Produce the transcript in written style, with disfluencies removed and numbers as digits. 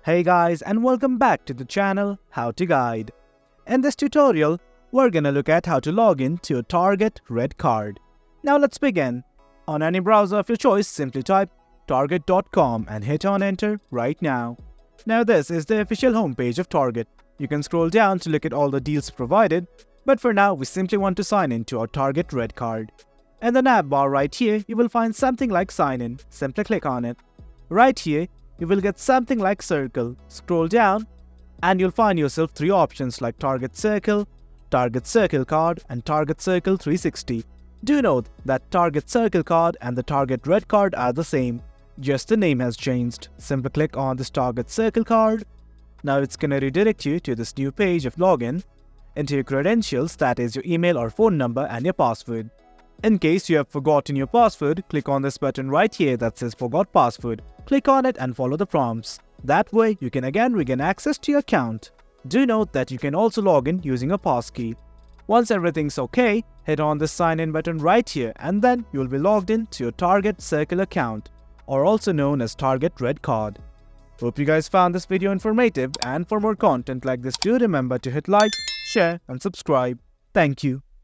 Hey guys, and welcome back to the channel How to Guide. In this tutorial, we're gonna look at how to log in to your Target RedCard. Now let's begin. On any browser of your choice, simply type target.com and hit on enter right now. Now this is the official homepage of Target. You can scroll down to look at all the deals provided, but for now we simply want to sign in to our Target RedCard. In the nav bar right here, you will find something like sign in. Simply click on it. Right here, you will get something like circle. Scroll down and you'll find yourself three options like Target Circle Card and Target Circle 360. Do note that Target Circle Card and the Target RedCard are the same, just the name has changed. Simply click on this Target Circle Card. Now it's gonna redirect you to this new page of login. Enter your credentials, that is your email or phone number and your password. In case you have forgotten your password, click on this button right here that says Forgot Password. Click on it and follow the prompts. That way, you can again regain access to your account. Do note that you can also log in using a passkey. Once everything's okay, hit on the sign in button right here and then you will be logged in to your Target Circle account, or also known as Target RedCard. Hope you guys found this video informative, and for more content like this, do remember to hit like, share and subscribe. Thank you.